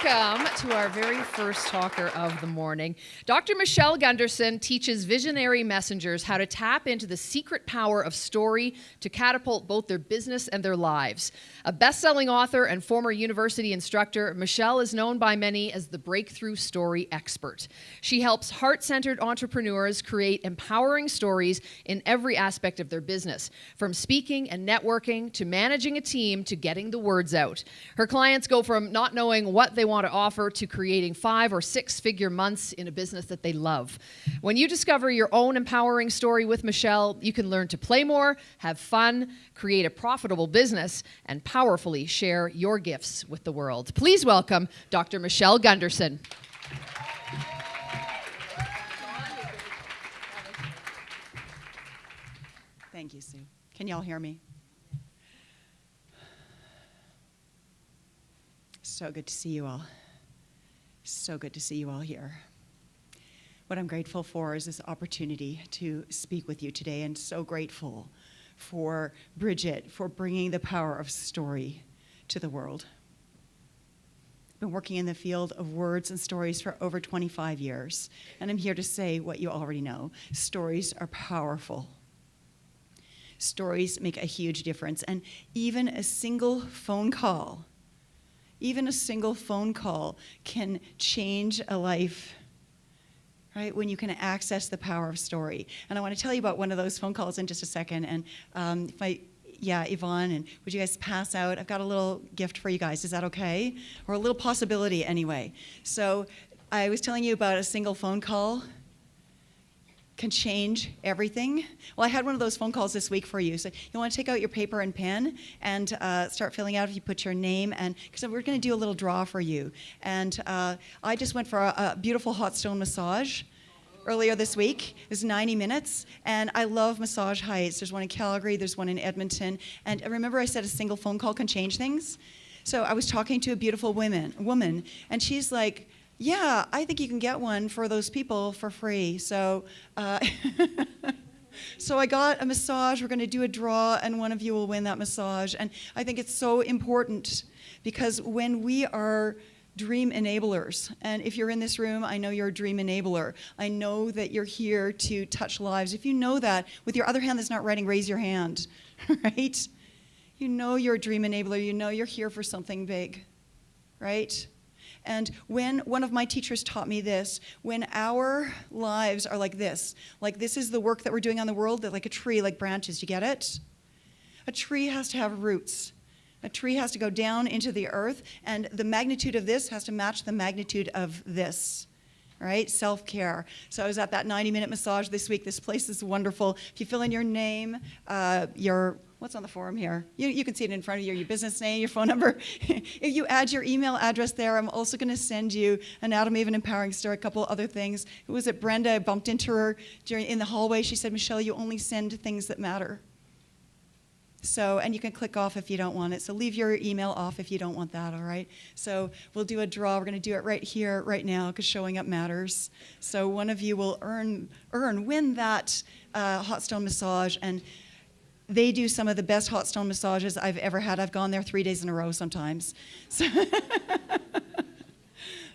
Welcome to our very first talker of the morning. Dr. Michele Gunderson teaches visionary messengers how to tap into the secret power of story to catapult both their business and their lives. A best-selling author and former university instructor, Michele is known by many as the breakthrough story expert. She helps heart-centered entrepreneurs create empowering stories in every aspect of their business, from speaking and networking to managing a team to getting the words out. Her clients go from not knowing what they want to offer to creating 5- or 6-figure months in a business that they love. When you discover your own empowering story with Michele, you can learn to play more, have fun, create a profitable business, and powerfully share your gifts with the world. Please welcome Dr. Michele Gunderson. Thank you, Sue. Can y'all hear me? So good to see you all. So good to see you all here. What I'm grateful for is this opportunity to speak with you today, and so grateful for Bridget for bringing the power of story to the world. I've been working in the field of words and stories for over 25 years, and I'm here to say what you already know. Stories are powerful. Stories make a huge difference, and even a single phone call can change a life, right? When you can access the power of story. And I want to tell you about one of those phone calls in just a second. And Yvonne, and would you guys pass out? I've got a little gift for you guys. Is that okay? Or a little possibility anyway. So I was telling you about a single phone call can change everything. Well, I had one of those phone calls this week for you. So you want to take out your paper and pen and start filling out if you put your name, and because we're going to do a little draw for you. And I just went for a beautiful hot stone massage earlier this week. It was 90 minutes, and I love Massage Heights. There's one in Calgary, there's one in Edmonton, and remember I said a single phone call can change things? So I was talking to a beautiful woman, and she's like, yeah, I think you can get one for those people for free. So so I got a massage. We're going to do a draw, and one of you will win that massage. And I think it's so important because when we are dream enablers, and if you're in this room, I know you're a dream enabler. I know that you're here to touch lives. If you know that, with your other hand that's not writing, raise your hand, right? You know you're a dream enabler. You know you're here for something big, right? And when one of my teachers taught me this, when our lives are like this is the work that we're doing on the world, that like a tree, like branches, you get it? A tree has to have roots. A tree has to go down into the earth, and the magnitude of this has to match the magnitude of this, right? Self-care. So I was at that 90-minute massage this week. This place is wonderful. If you fill in your name, what's on the form here? You can see it in front of you, your business name, your phone number. If you add your email address there, I'm also going to send you Anatomy of an Empowering Story, a couple other things. Who was it? Brenda, I bumped into her in the hallway. She said, Michele, you only send things that matter. So, and you can click off if you don't want it. So leave your email off if you don't want that, all right? So we'll do a draw. We're going to do it right here, right now, because showing up matters. So one of you will win that hot stone massage, and they do some of the best hot stone massages I've ever had. I've gone there 3 days in a row sometimes.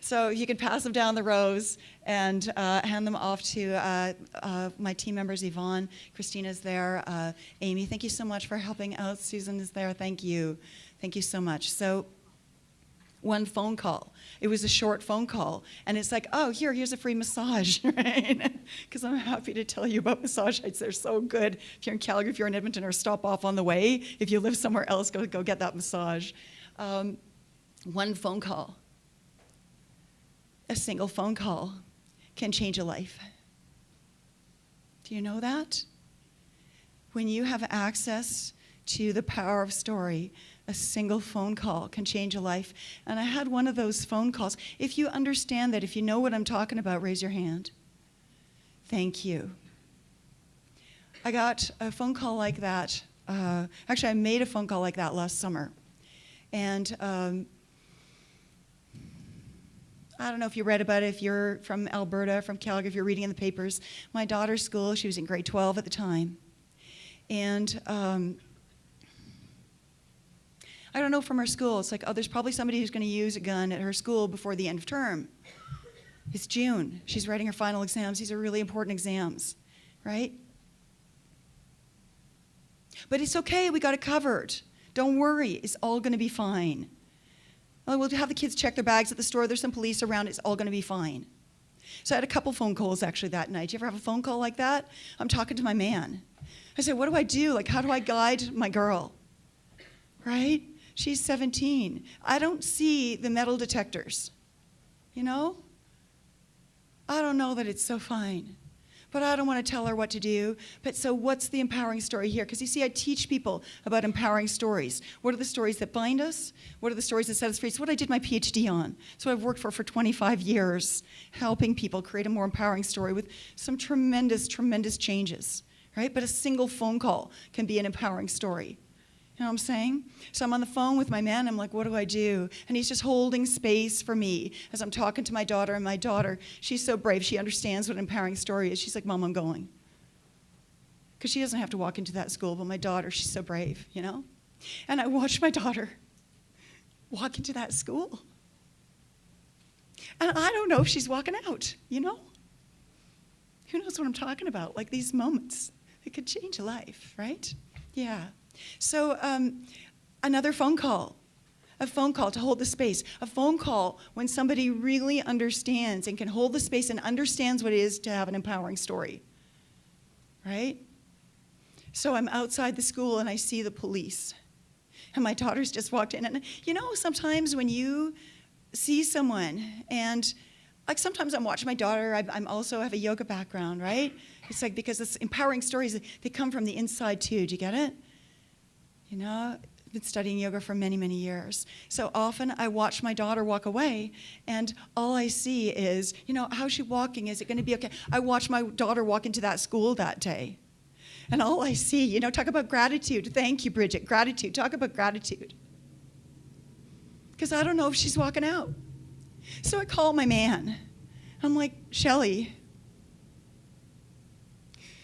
So you can pass them down the rows and hand them off to my team members, Yvonne, Christina's there, Amy. Thank you so much for helping out. Susan is there. Thank you. Thank you so much. So one phone call. It was a short phone call. And it's like, oh, here's a free massage, right? Because I'm happy to tell you about Massage Heights. They're so good. If you're in Calgary, if you're in Edmonton, or stop off on the way. If you live somewhere else, go get that massage. One phone call. A single phone call can change a life. Do you know that? When you have access to the power of story, a single phone call can change a life. And I had one of those phone calls. If you understand that, if you know what I'm talking about, raise your hand. Thank you. I got a phone call like that. Actually, I made a phone call like that last summer. And I don't know if you read about it, if you're from Alberta, from Calgary, if you're reading in the papers. My daughter's school, she was in grade 12 at the time. And I don't know from her school. It's like, oh, there's probably somebody who's going to use a gun at her school before the end of term. It's June. She's writing her final exams. These are really important exams, right? But it's okay. We got it covered. Don't worry. It's all going to be fine. Oh, we'll have the kids check their bags at the store. There's some police around. It's all going to be fine. So I had a couple phone calls actually that night. Do you ever have a phone call like that? I'm talking to my man. I said, what do I do? Like, how do I guide my girl? Right? She's 17. I don't see the metal detectors. You know? I don't know that it's so fine. But I don't want to tell her what to do. But so what's the empowering story here? Because you see, I teach people about empowering stories. What are the stories that bind us? What are the stories that set us free? It's what I did my PhD on. It's what I've worked for 25 years, helping people create a more empowering story with some tremendous, tremendous changes, right? But a single phone call can be an empowering story. You know what I'm saying? So I'm on the phone with my man. I'm like, what do I do? And he's just holding space for me as I'm talking to my daughter. And my daughter, she's so brave. She understands what an empowering story is. She's like, Mom, I'm going. Because she doesn't have to walk into that school. But my daughter, she's so brave, you know? And I watched my daughter walk into that school. And I don't know if she's walking out, you know? Who knows what I'm talking about? Like these moments. It could change a life, right? Yeah. So another phone call, a phone call to hold the space, a phone call when somebody really understands and can hold the space and understands what it is to have an empowering story, right? So I'm outside the school and I see the police and my daughter's just walked in. And you know, sometimes when you see someone and like sometimes I'm watching my daughter, I'm also have a yoga background, right? It's like because this empowering stories, they come from the inside too, do you get it? You know, I've been studying yoga for many, many years. So often I watch my daughter walk away, and all I see is, you know, how's she walking? Is it going to be okay? I watched my daughter walk into that school that day. And all I see, you know, talk about gratitude. Thank you, Bridget. Gratitude. Talk about gratitude. Because I don't know if she's walking out. So I call my man. I'm like, Shelley.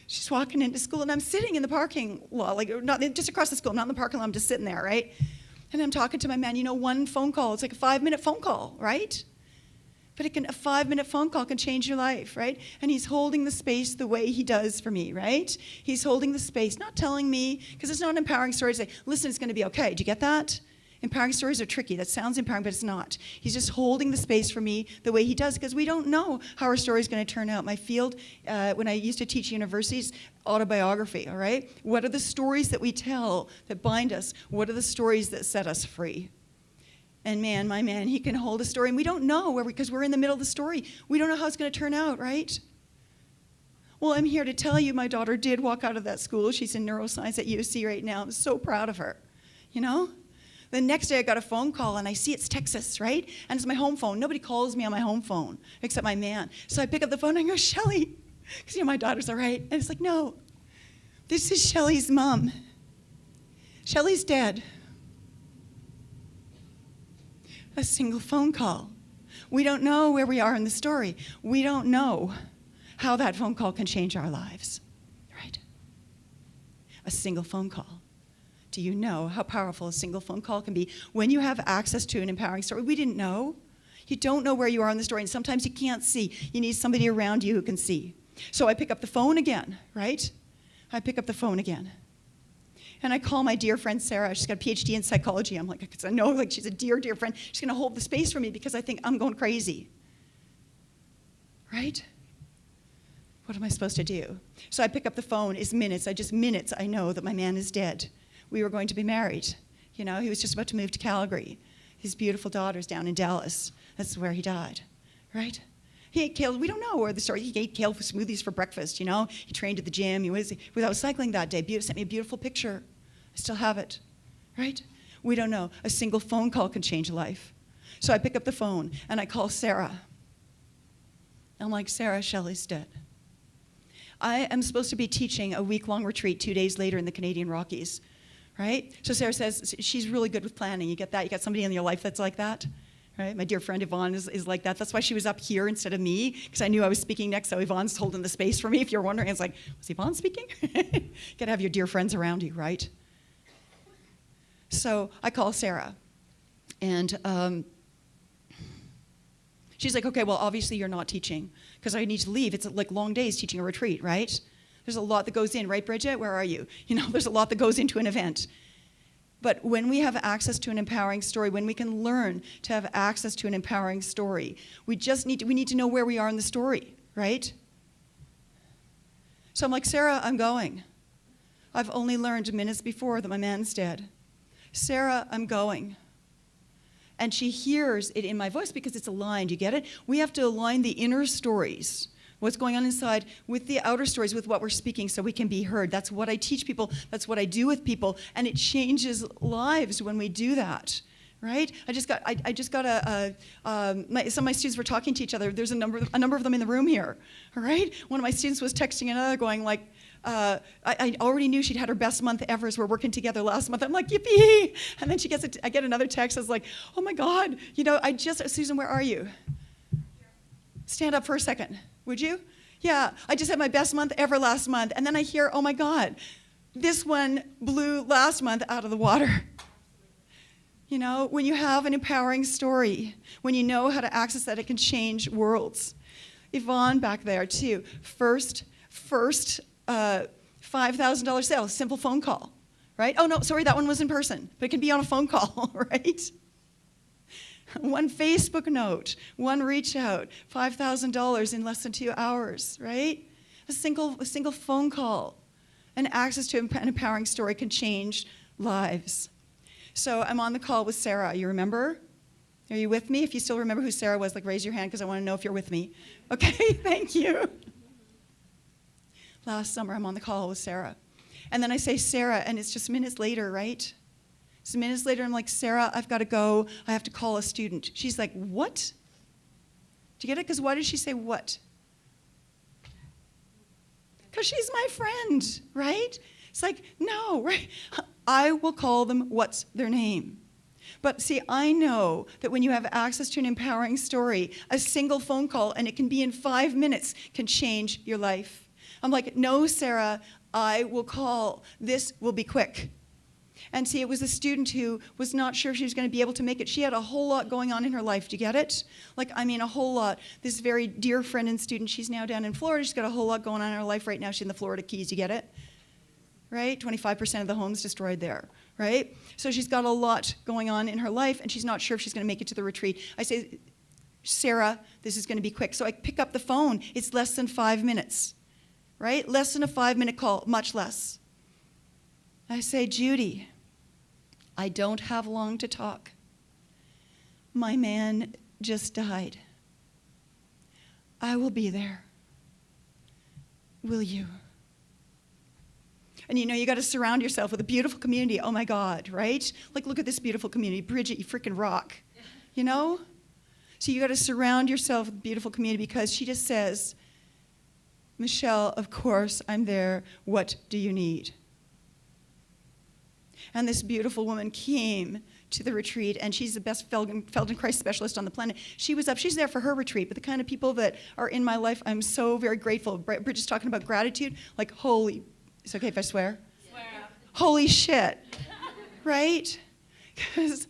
She's walking into school, and I'm sitting in the parking lot, like not just across the school, not in the parking lot. I'm just sitting there, right? And I'm talking to my man. You know, one phone call, it's like a 5-minute phone call, right? But a 5-minute phone call can change your life, right? And he's holding the space the way he does for me, right? He's holding the space, not telling me, because it's not an empowering story to say, listen, it's going to be okay. Do you get that? Empowering stories are tricky. That sounds empowering, but it's not. He's just holding the space for me the way he does, because we don't know how our story is going to turn out. My field, when I used to teach universities, autobiography, all right? What are the stories that we tell that bind us? What are the stories that set us free? And man, my man, he can hold a story, and we don't know, because we're in the middle of the story. We don't know how it's going to turn out, right? Well, I'm here to tell you my daughter did walk out of that school. She's in neuroscience at UC right now. I'm so proud of her, you know? The next day I got a phone call and I see it's Texas, right? And it's my home phone. Nobody calls me on my home phone except my man. So I pick up the phone and I go, Shelley, because you know my daughter's all right. And it's like, no, this is Shelley's mom. Shelley's dead. A single phone call. We don't know where we are in the story. We don't know how that phone call can change our lives, right? A single phone call. Do you know how powerful a single phone call can be when you have access to an empowering story? We didn't know. You don't know where you are in the story, and sometimes you can't see. You need somebody around you who can see. So I pick up the phone again, right? I pick up the phone again. And I call my dear friend Sarah. She's got a PhD in psychology. I'm like, because I know like she's a dear, dear friend. She's going to hold the space for me because I think I'm going crazy. Right? What am I supposed to do? So I pick up the phone. It's minutes. I know that my man is dead. We were going to be married. You know, he was just about to move to Calgary. His beautiful daughter's down in Dallas. That's where he died, right? He ate kale. We don't know where the story. He ate kale for smoothies for breakfast, you know. He trained at the gym. He was out cycling that day. Sent me a beautiful picture. I still have it, right? We don't know. A single phone call can change a life. So I pick up the phone and I call Sarah. I'm like, Sarah, Shelley's dead. I am supposed to be teaching a week-long retreat 2 days later in the Canadian Rockies. Right? So Sarah says she's really good with planning. You get that? You got somebody in your life that's like that? Right? My dear friend Yvonne is like that. That's why she was up here instead of me, because I knew I was speaking next, so Yvonne's holding the space for me. If you're wondering, it's like, was Yvonne speaking? You got to have your dear friends around you, right? So I call Sarah, and she's like, okay, well, obviously you're not teaching because I need to leave. It's like long days teaching a retreat, right? There's a lot that goes in, right, Bridget? Where are you? You know, there's a lot that goes into an event. But when we have access to an empowering story, when we can learn to have access to an empowering story, we need to know where we are in the story, right? So I'm like, Sarah, I'm going. I've only learned minutes before that my man's dead. Sarah, I'm going. And she hears it in my voice because it's aligned, you get it? We have to align the inner stories, what's going on inside, with the outer stories, with what we're speaking so we can be heard. That's what I teach people. That's what I do with people. And it changes lives when we do that, right? Some of my students were talking to each other. There's a number of them in the room here, all right? One of my students was texting another going like, I already knew she'd had her best month ever as we're working together last month. I'm like, yippee! And then I get another text that's like, oh my God, Susan, where are you? Stand up for a second, would you? Yeah, I just had my best month ever last month. And then I hear, oh my God, this one blew last month out of the water. You know, when you have an empowering story, when you know how to access that, it can change worlds. Yvonne back there too, first $5,000 sale, simple phone call, right? Oh no, sorry, that one was in person, but it can be on a phone call, right? One Facebook note, one reach out, $5,000 in less than 2 hours, right? A single phone call. And access to an empowering story can change lives. So I'm on the call with Sarah, you remember? Are you with me? If you still remember who Sarah was, like raise your hand because I want to know if you're with me. Okay, thank you. Last summer, I'm on the call with Sarah. And then I say, Sarah, and it's just minutes later, right? It's minutes later, I'm like, Sarah, I've got to go. I have to call a student. She's like, what? Do you get it? Because why did she say what? Because she's my friend, right? It's like, no, right? I will call them what's their name. But see, I know that when you have access to an empowering story, a single phone call, and it can be in 5 minutes, can change your life. I'm like, no, Sarah, I will call. This will be quick. And see, it was a student who was not sure if she was going to be able to make it. She had a whole lot going on in her life. Do you get it? Like, I mean, a whole lot. This very dear friend and student, she's now down in Florida. She's got a whole lot going on in her life right now. She's in the Florida Keys. You get it? Right? 25% of the homes destroyed there, right? So she's got a lot going on in her life, and she's not sure if she's going to make it to the retreat. I say, Sarah, this is going to be quick. So I pick up the phone. It's less than 5 minutes, right? Less than a 5-minute call, much less. I say, Judy, I don't have long to talk. My man just died. I will be there. Will you? And you got to surround yourself with a beautiful community. Oh my God, right? Like, look at this beautiful community. Bridget, you freaking rock. You know? So you got to surround yourself with a beautiful community because she just says, Michele, of course I'm there. What do you need? And this beautiful woman came to the retreat, and she's the best Feldenkrais specialist on the planet. She's there for her retreat, but the kind of people that are in my life, I'm so very grateful. Bridget's talking about gratitude, like holy, it's okay if I swear? Swear. Holy shit, right? Because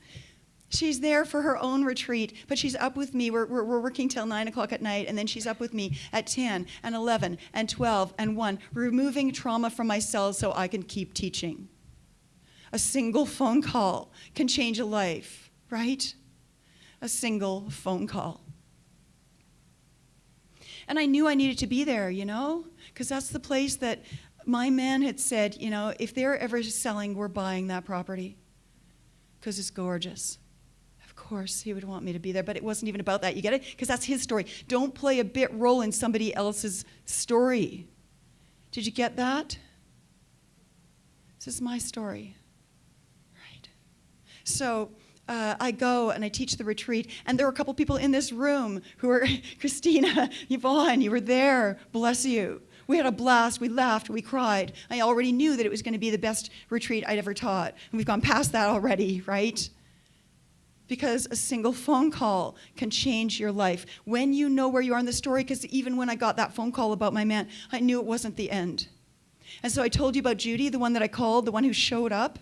she's there for her own retreat, but she's up with me. We're working till 9 o'clock at night, and then she's up with me at 10 and 11 and 12 and 1, removing trauma from my cells so I can keep teaching. A single phone call can change a life, right? A single phone call. And I knew I needed to be there, because that's the place that my man had said, if they're ever selling, we're buying that property because it's gorgeous. Of course, he would want me to be there, but it wasn't even about that. You get it? Because that's his story. Don't play a bit role in somebody else's story. Did you get that? This is my story. So I go and I teach the retreat, and there were a couple people in this room who were, Christina, Yvonne, you were there, bless you. We had a blast, we laughed, we cried. I already knew that it was going to be the best retreat I'd ever taught, and we've gone past that already, right? Because a single phone call can change your life. When you know where you are in the story, because even when I got that phone call about my man, I knew it wasn't the end. And so I told you about Judy, the one that I called, the one who showed up,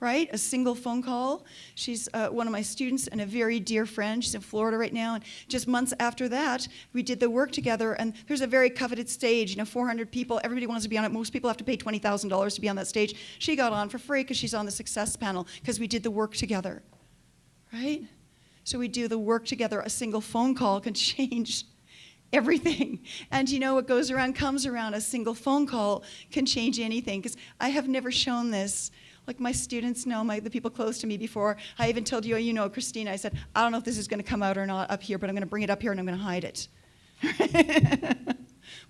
right? A single phone call. She's one of my students and a very dear friend. She's in Florida right now. And just months after that, we did the work together. And there's a very coveted stage, 400 people. Everybody wants to be on it. Most people have to pay $20,000 to be on that stage. She got on for free because she's on the success panel because we did the work together, right? So we do the work together. A single phone call can change everything. And what goes around comes around. A single phone call can change anything. Because I have never shown this. Like my students know, the people close to me before. I even told you, Christina, I said, I don't know if this is going to come out or not up here, but I'm going to bring it up here and I'm going to hide it.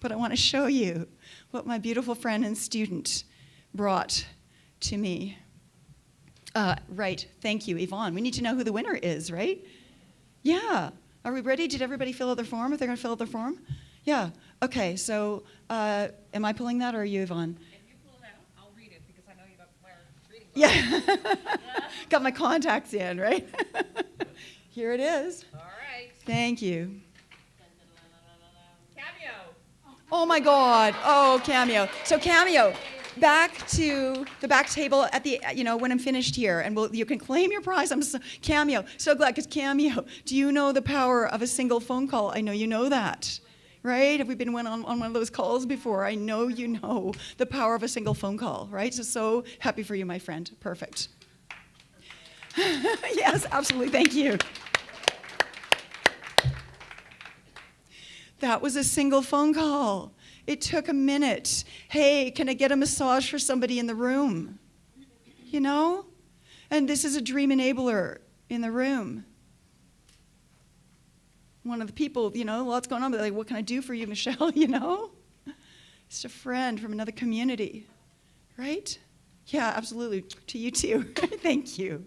But I want to show you what my beautiful friend and student brought to me. Right, thank you, Yvonne. We need to know who the winner is, right? Yeah. Are we ready? Did everybody fill out their form? If they're going to fill out their form? Yeah. Okay, so am I pulling that or are you, Yvonne? Yeah. Got my contacts in, right? Here it is. All right. Thank you. Cameo. Oh my God. Oh, Cameo. So Cameo, back to the back table at the, when I'm finished here, and you can claim your prize. Cameo. So glad, because Cameo, do you know the power of a single phone call? I know you know that. Right? Have we been on one of those calls before? I know you know the power of a single phone call, right? So happy for you, my friend. Perfect. Yes, absolutely. Thank you. That was a single phone call. It took a minute. Hey, can I get a massage for somebody in the room? And this is a dream enabler in the room. One of the people, lots going on, but like, what can I do for you, Michelle, Just a friend from another community, right? Yeah, absolutely. To you too. Thank you.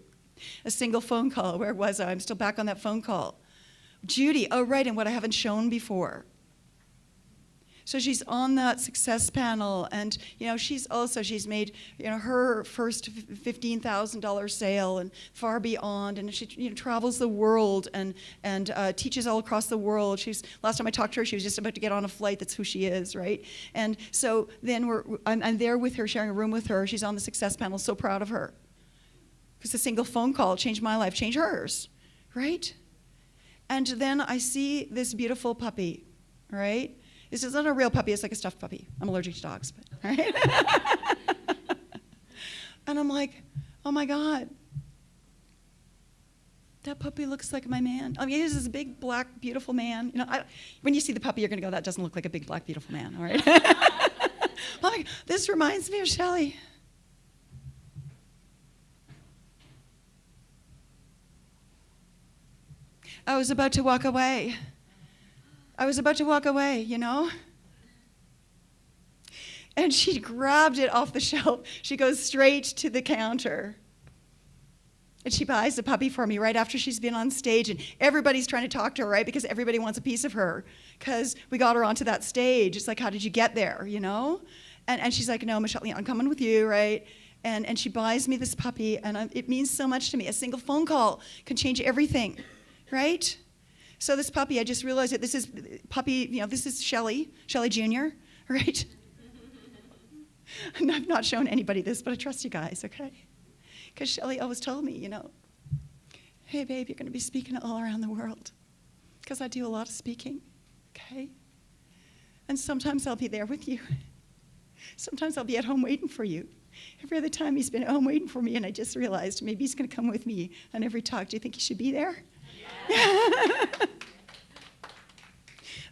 A single phone call. Where was I? I'm still back on that phone call. Judy, oh, right, and what I haven't shown before. So she's on that success panel, and she's made her first $15,000 sale and far beyond, and she travels the world and teaches all across the world. Last time I talked to her, she was just about to get on a flight. That's who she is, right? And so then I'm there with her, sharing a room with her. She's on the success panel. So proud of her, because a single phone call changed my life, changed hers, right? And then I see this beautiful puppy, right? This is not a real puppy, it's like a stuffed puppy. I'm allergic to dogs, but, right? And I'm like, oh my God. That puppy looks like my man. I mean, he's this big, black, beautiful man. When you see the puppy, you're going to go, that doesn't look like a big, black, beautiful man, all right? I'm like, this reminds me of Shelley. I was about to walk away. And she grabbed it off the shelf. She goes straight to the counter. And she buys the puppy for me right after she's been on stage. And everybody's trying to talk to her, right? Because everybody wants a piece of her. Because we got her onto that stage. It's like, how did you get there, And she's like, no, Michelle, I'm coming with you, right? And she buys me this puppy. And it means so much to me. A single phone call can change everything, right? So this puppy, I just realized that this is puppy, this is Shelley Jr., right? And I've not shown anybody this, but I trust you guys, okay? Because Shelley always told me, hey, babe, you're going to be speaking all around the world. Because I do a lot of speaking, okay? And sometimes I'll be there with you. Sometimes I'll be at home waiting for you. Every other time he's been at home waiting for me, and I just realized maybe he's going to come with me on every talk. Do you think he should be there?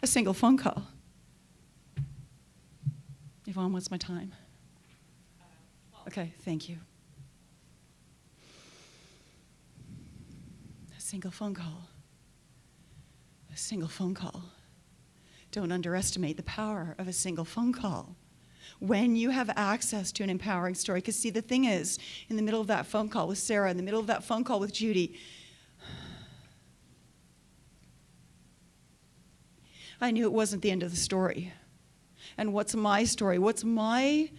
A single phone call. Yvonne, what's my time? Okay, thank you. A single phone call. A single phone call. Don't underestimate the power of a single phone call. When you have access to an empowering story, because see, the thing is, in the middle of that phone call with Sarah, in the middle of that phone call with Judy, I knew it wasn't the end of the story. And what's my story? What's my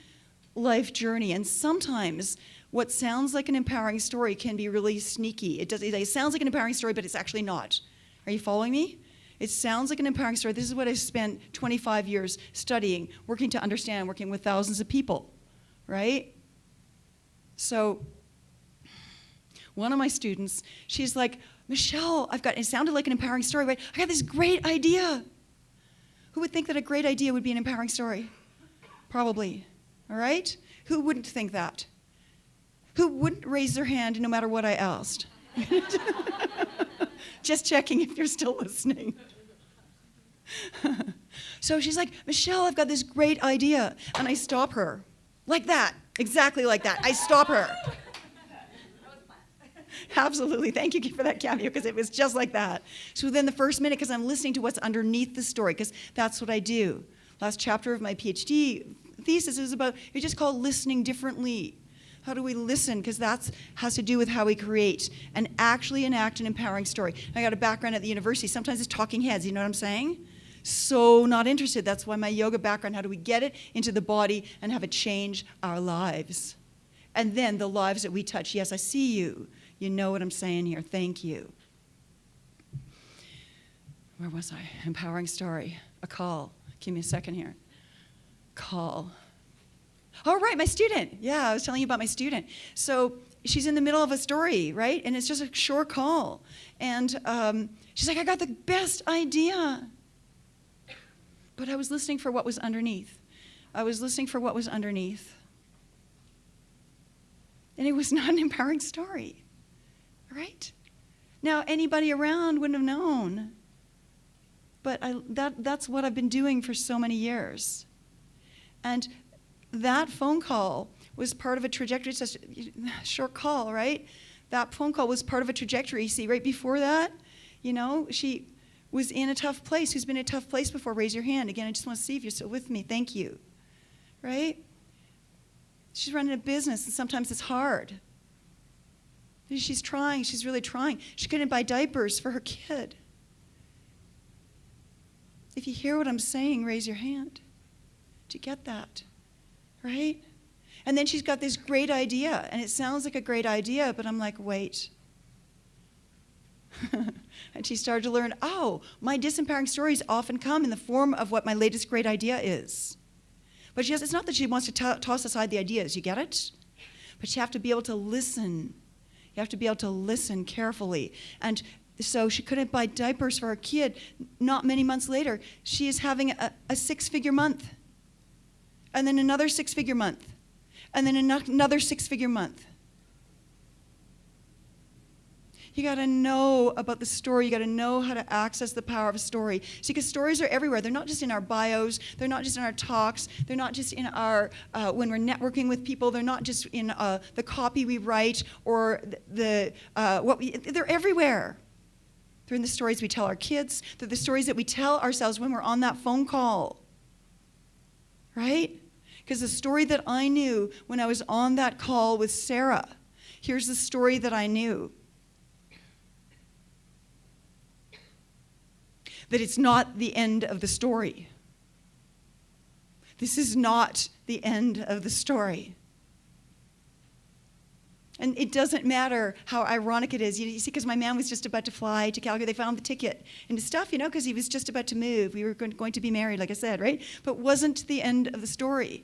life journey? And sometimes what sounds like an empowering story can be really sneaky. It sounds like an empowering story, but it's actually not. Are you following me? It sounds like an empowering story. This is what I've spent 25 years studying, working to understand, working with thousands of people, right? So one of my students, she's like, Michelle, it sounded like an empowering story, right? I got this great idea. Who would think that a great idea would be an empowering story? Probably, all right? Who wouldn't think that? Who wouldn't raise their hand no matter what I asked? Just checking if you're still listening. So she's like, Michelle, I've got this great idea. And I stop her. Like that. Exactly like that. I stop her. Absolutely. Thank you for that cameo, because it was just like that. So within the first minute, because I'm listening to what's underneath the story, because that's what I do. Last chapter of my PhD thesis is about, it's just called listening differently. How do we listen? Because that has to do with how we create and actually enact an empowering story. I got a background at the university. Sometimes it's talking heads. You know what I'm saying? So not interested. That's why my yoga background, how do we get it into the body and have it change our lives? And then the lives that we touch. Yes, I see you. You know what I'm saying here. Thank you. Where was I? Empowering story. A call. Give me a second here. Call. Oh, right, my student. Yeah, I was telling you about my student. So she's in the middle of a story, right? And it's just a short call. And she's like, I got the best idea. But I was listening for what was underneath. I was listening for what was underneath. And it was not an empowering story, right? Now, anybody around wouldn't have known. But that's what I've been doing for so many years. And that phone call was part of a trajectory. It's just a short call, right? That phone call was part of a trajectory. See, right before that, she was in a tough place. Who's been in a tough place before? Raise your hand. Again, I just want to see if you're still with me. Thank you. Right? She's running a business, and sometimes it's hard. She's trying. She's really trying. She couldn't buy diapers for her kid. If you hear what I'm saying, raise your hand. Do you get that? Right? And then she's got this great idea, and it sounds like a great idea, but I'm like, wait. And she started to learn, my disempowering stories often come in the form of what my latest great idea is. But it's not that she wants to toss aside the ideas, you get it? But you have to be able to listen. You have to be able to listen carefully. And so she couldn't buy diapers for her kid. Not many months later, she is having a six-figure month. And then another six-figure month. And then another six-figure month. You got to know about the story. You got to know how to access the power of a story. See, because stories are everywhere. They're not just in our bios. They're not just in our talks. They're not just in our when we're networking with people. They're not just in the copy we write or they're everywhere. They're in the stories we tell our kids. They're the stories that we tell ourselves when we're on that phone call. Right? Because the story that I knew when I was on that call with Sarah, here's the story that I knew. That it's not the end of the story. This is not the end of the story. And it doesn't matter how ironic it is. You see, because my man was just about to fly to Calgary. They found the ticket and stuff, because he was just about to move. We were going to be married, like I said, right? But it wasn't the end of the story.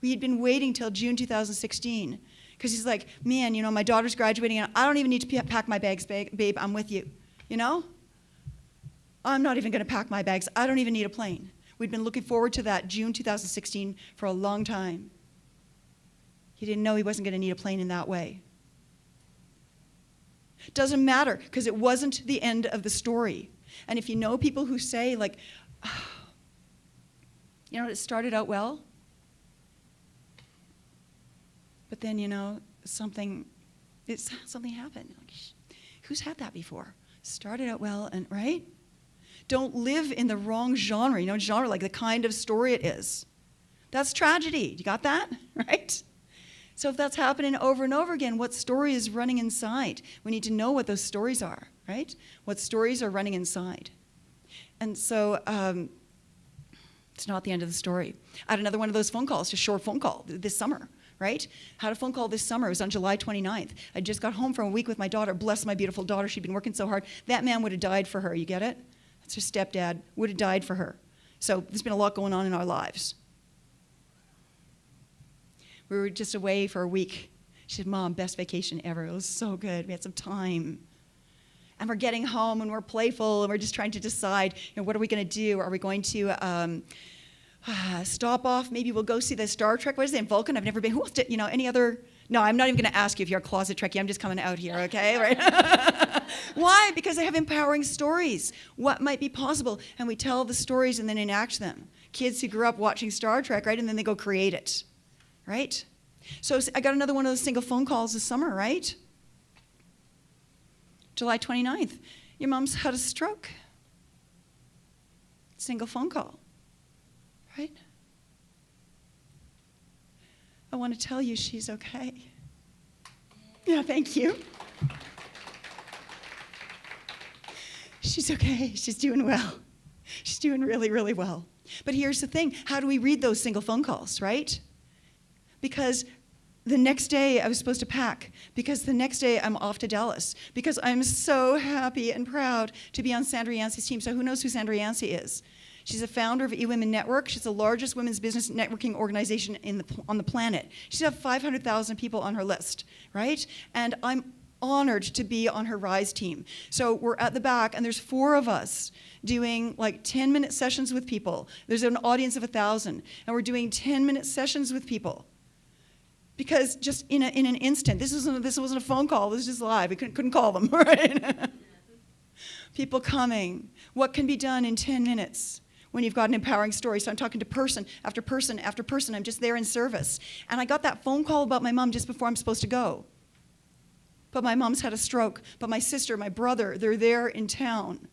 We had been waiting till June 2016. Because he's like, man, my daughter's graduating, and I don't even need to pack my bags, babe. I'm with you, I'm not even going to pack my bags. I don't even need a plane. We'd been looking forward to that June 2016 for a long time. He didn't know he wasn't going to need a plane in that way. Doesn't matter, because it wasn't the end of the story. And if you know people who say, like, it started out well, but then, something happened. Like, who's had that before? Started out well, and right? Don't live in the wrong genre, genre like the kind of story it is. That's tragedy. You got that? Right? So if that's happening over and over again, what story is running inside? We need to know what those stories are, right? What stories are running inside. And so it's not the end of the story. I had another one of those phone calls, a short phone call this summer, right? Had a phone call this summer. It was on July 29th. I just got home from a week with my daughter. Bless my beautiful daughter. She'd been working so hard. That man would have died for her. You get it? That's her stepdad. Would have died for her. So there's been a lot going on in our lives. We were just away for a week She said, Mom, best vacation ever. It was so good. We had some time. And we're getting home and we're playful and we're just trying to decide, what are we going to do? Are we going to stop off? Maybe we'll go see the Star Trek. What is it in Vulcan? I've never been. Who else did, any other? No, I'm not even going to ask you if you're a closet Trekkie. I'm just coming out here, okay? Right? Why? Because they have empowering stories. What might be possible? And we tell the stories and then enact them. Kids who grew up watching Star Trek, right? And then they go create it, right? So I got another one of those single phone calls this summer, right? July 29th. Your mom's had a stroke. Single phone call, right? I want to tell you she's okay. Yeah, thank you. She's okay. She's doing well. She's doing really, really well. But here's the thing. How do we read those single phone calls, right? Because the next day I was supposed to pack. Because the next day I'm off to Dallas. Because I'm so happy and proud to be on Sandra Yancey's team. So who knows who Sandra Yancey is? She's a founder of eWomen Network. She's the largest women's business networking organization on the planet. She's got 500,000 people on her list, right? And I'm honored to be on her Rise team. So we're at the back, and there's 4 of us doing like 10-minute sessions with people. There's an audience of 1,000, and we're doing 10-minute sessions with people. Because just in an instant, this wasn't a phone call, this was just live. We couldn't call them, right? People coming. What can be done in 10 minutes? When you've got an empowering story. So I'm talking to person after person after person. I'm just there in service. And I got that phone call about my mom just before I'm supposed to go. But my mom's had a stroke. But my sister, my brother, they're there in town.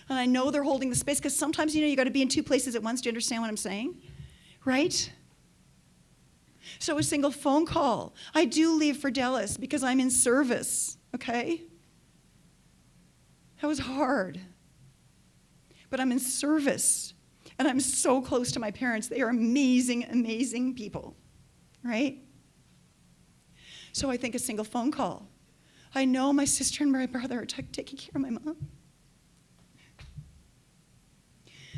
And I know they're holding the space because sometimes, you got to be in 2 places at once. Do you understand what I'm saying? Right? So a single phone call. I do leave for Dallas because I'm in service, okay? That was hard. But I'm in service. And I'm so close to my parents. They are amazing, amazing people, right? So I think a single phone call. I know my sister and my brother are taking care of my mom.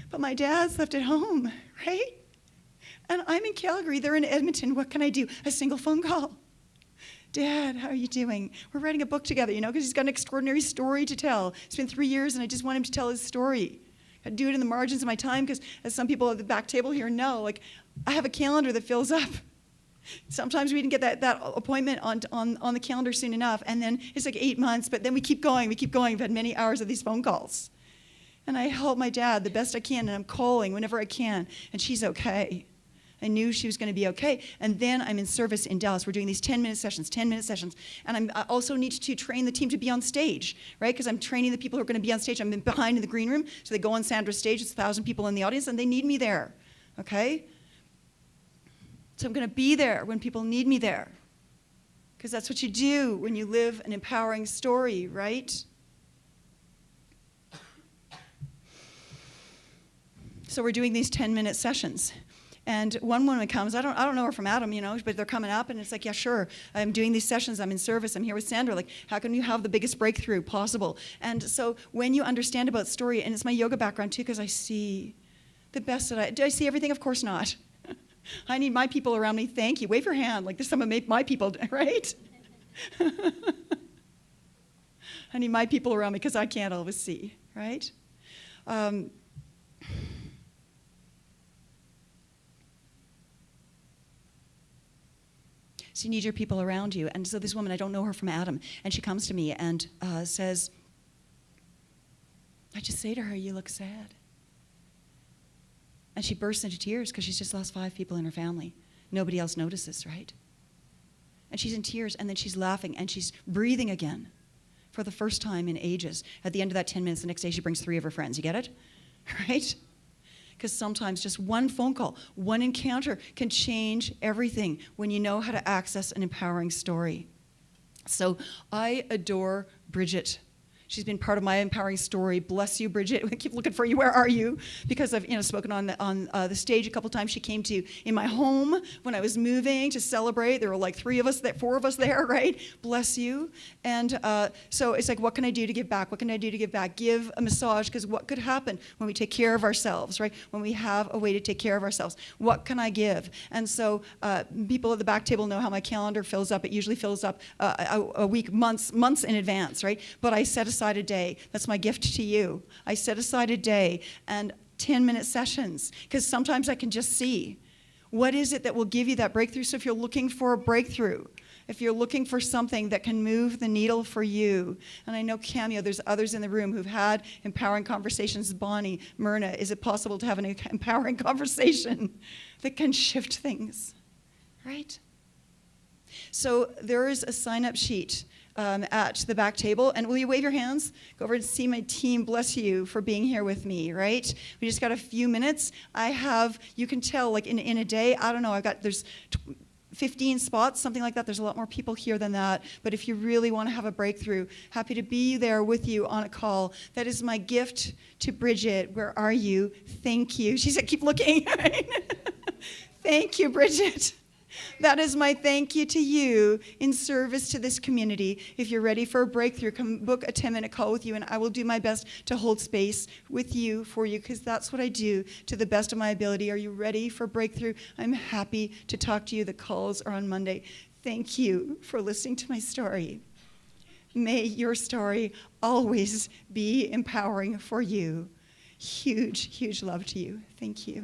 But my dad's left at home, right? And I'm in Calgary. They're in Edmonton. What can I do? A single phone call. Dad, how are you doing? We're writing a book together, because he's got an extraordinary story to tell. It's been 3 years, and I just want him to tell his story. I do it in the margins of my time because, as some people at the back table here know, I have a calendar that fills up. Sometimes we didn't get that appointment on the calendar soon enough, and then it's like 8 months, but then we keep going. We've had many hours of these phone calls. And I help my dad the best I can, and I'm calling whenever I can, and she's okay. I knew she was going to be okay. And then I'm in service in Dallas. We're doing these 10-minute sessions. And I also need to train the team to be on stage, right? Because I'm training the people who are going to be on stage. I'm behind in the green room. So they go on Sandra's stage. It's 1,000 people in the audience, and they need me there, okay? So I'm going to be there when people need me there. Because that's what you do when you live an empowering story, right? So we're doing these 10-minute sessions. And one woman comes, I don't know her from Adam, but they're coming up, and it's like, yeah, sure, I'm doing these sessions, I'm in service, I'm here with Sandra, how can you have the biggest breakthrough possible? And so when you understand about story, and it's my yoga background too, because I see the best do I see everything? Of course not. I need my people around me, thank you, wave your hand, there's some of my people, right? I need my people around me because I can't always see, right? So you need your people around you. And so this woman, I don't know her from Adam, and she comes to me and says, I just say to her, you look sad. And she bursts into tears because she's just lost 5 people in her family. Nobody else notices, right? And she's in tears, and then she's laughing, and she's breathing again for the first time in ages. At the end of that 10 minutes, the next day she brings 3 of her friends. You get it? Right? Because sometimes just one phone call, one encounter can change everything when you know how to access an empowering story. So I adore Bridget. She's been part of my empowering story. Bless you, Bridget. I keep looking for you. Where are you? Because I've spoken on the stage a couple times. She came to in my home when I was moving to celebrate. There were like 4 of us there, right? Bless you. And so it's like, what can I do to give back? What can I do to give back? Give a massage, because what could happen when we take care of ourselves, right? When we have a way to take care of ourselves, what can I give? And so people at the back table know how my calendar fills up. It usually fills up a week, months in advance, right? But I set aside a day. That's my gift to you. I set aside a day and 10-minute sessions, because sometimes I can just see what is it that will give you that breakthrough. So if you're looking for a breakthrough, if you're looking for something that can move the needle for you, and I know Cameo, there's others in the room who've had empowering conversations. Bonnie, Myrna, is it possible to have an empowering conversation that can shift things, right? So there is a sign-up sheet at the back table. And will you wave your hands? Go over and see my team. Bless you for being here with me, right? We just got a few minutes. You can tell, like in a day, I don't know, there's 15 spots, something like that. There's a lot more people here than that. But if you really want to have a breakthrough, happy to be there with you on a call. That is my gift to Bridget. Where are you? Thank you. She said, keep looking. Right? Thank you, Bridget. That is my thank you to you in service to this community. If you're ready for a breakthrough, come book a 10-minute call with you, and I will do my best to hold space with you, for you, because that's what I do to the best of my ability. Are you ready for breakthrough? I'm happy to talk to you. The calls are on Monday. Thank you for listening to my story. May your story always be empowering for you. Huge, huge love to you. Thank you.